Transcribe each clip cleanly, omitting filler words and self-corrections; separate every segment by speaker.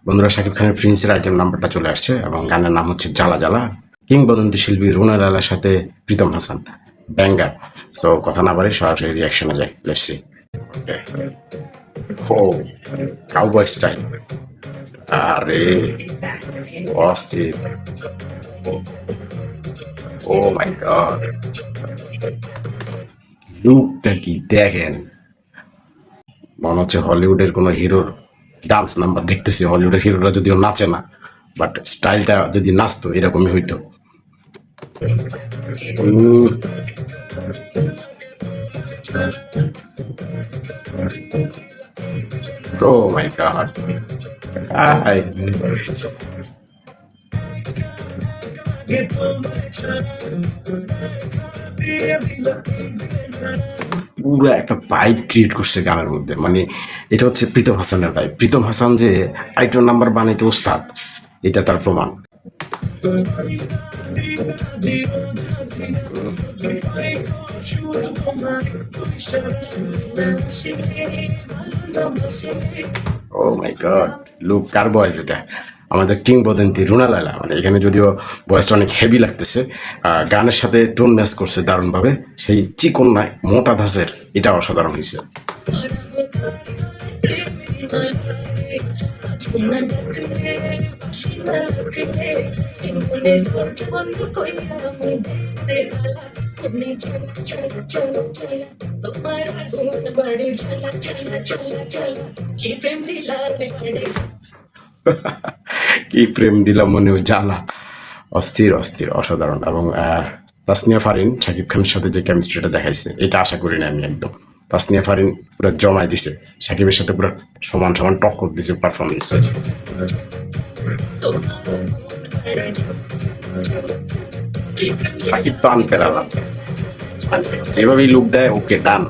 Speaker 1: বন্ধুরা, শাকিব খানের প্রিন্সের আইটেম নাম্বারটা চলে আসছে এবং গানের নাম হচ্ছে জ্বালা জ্বালা। কিংবদন্তি শিল্পী রুনা লালার সাথে প্রীতম হাসান, ব্যাঙ্গার। সো কথা না বাড়ি সরাসরি রিয়াকশনে যাই। Let's see. ওকে, ও কাউবয় স্টাইল। আরে অস্থির। ও মাই গড, লুকটা কি দেখেন, মনে হচ্ছে হলিউডের কোনো হিরোর ডান্স নাম্বার দেখতেছি। হলিউডের হিরোরা যদিও নাচে না, বাট স্টাইলটা যদি নাচতো এরকমই হইতো। ও মাই গড, পুরো একটা ভাইব ক্রিয়েট করছে গানের মধ্যে। মানে এটা হচ্ছে প্রীতম হাসানের ভাইব। প্রীতম হাসান যে আইটেম নাম্বার বানাইতে ওস্তাদ, এটা তার প্রমাণ। ও মাই গড, লুক কার বয়স এটা? আমাদের কিংবদন্তি রুনা লায়লা। মানে এখানে যদিও ভয়েসটা অনেক হেভি লাগতেছে, গানের সাথে টোন ম্যাচ করছে দারুণভাবে। সেই চিকন নয়, মোটা ধাঁচের, এটা অসাধারণ হয়েছে। কি প্রেম দিলাম মনে জ্বালা, অস্থির অস্থির, অসাধারণ। এবং তাসনিয়া ফারিন শাকিব খানের সাথে যে কেমিস্ট্রিটা দেখাইছে, এটা আশা করি না আমি একদম। তাসনিয়া ফারিন পুরো জমায় দিছে, শাকিবের সাথে পুরো সমান সমান টক্কর দিছে পারফরমেন্সে। শাকিব তো আনপেরালা, যেভাবেই লুক দেয় ওকে ডান।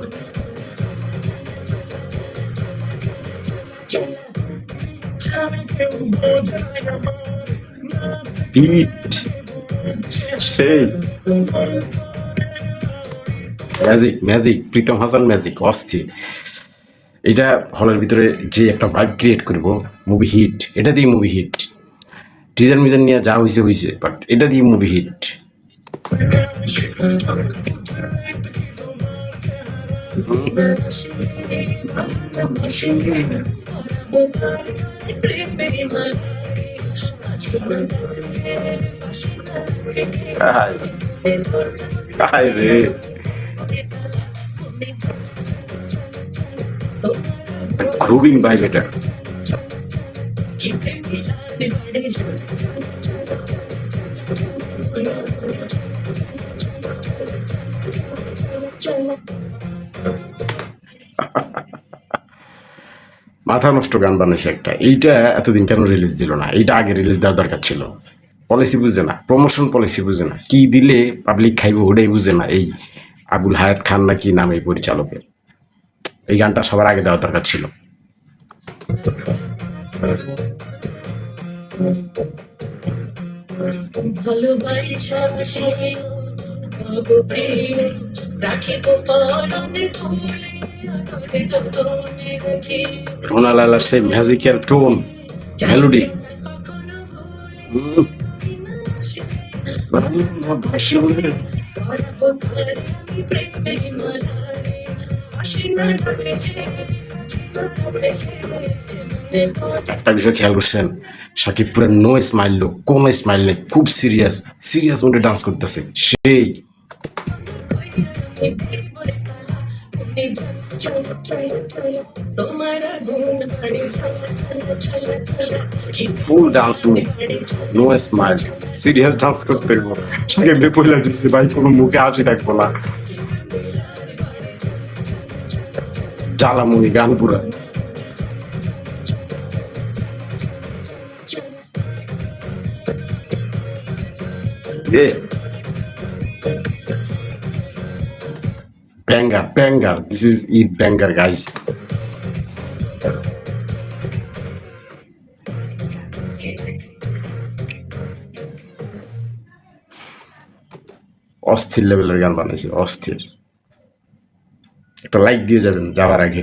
Speaker 1: বিট সেই magic magic, Pritam Hasan magic, অস্থির। এটা হলের ভিতরে যে একটা ভাইব ক্রিয়েট করবো, মুভি হিট। এটা দিয়ে মুভি হিট। টিজার মিজার নিয়ে যা হয়েছে হয়েছে, বাট এটা দিয়ে মুভি হিট। রে গ্রুভিং ভাইব এটা। মাথা নষ্ট গান বানাইছে একটা। এইটা এতদিন কেন রিলিজ দিল না? এইটা আগে রিলিজ দেওয়া দরকার ছিল। পলিসি বুঝে না, প্রমোশন পলিসি বুঝে না, কি দিলে পাবলিক খাইবে ওটাই বুঝে না। এই আবুল হায়াত খান না কি নাম এই পরিচালকের, এই গানটা সবার আগে দেওয়া দরকার ছিল। রুনা লায়লার সেই ম্যাজিক্যাল টোন, মেলোডি। একটা বিষয় খেয়াল করছেন, শাকিব পুরো নো স্মাইল লোক, কোনো স্মাইল নেই, খুব সিরিয়াস সিরিয়াস মোডে ডান্স করতেছে সেই। Full dance mood, no smile, serious dance করতে গো। শাকিব পয়লা দিচ্ছে ভাই, কোনো মুখে হাসি থাকবো না। জ্বালামুনি গান পুরা। Banger, banger. This is Eid banger, guys. অস্থির লেভেলের গান বানাইছে, অস্থির। একটা লাইক দিয়ে যাবেন যাওয়ার আগে।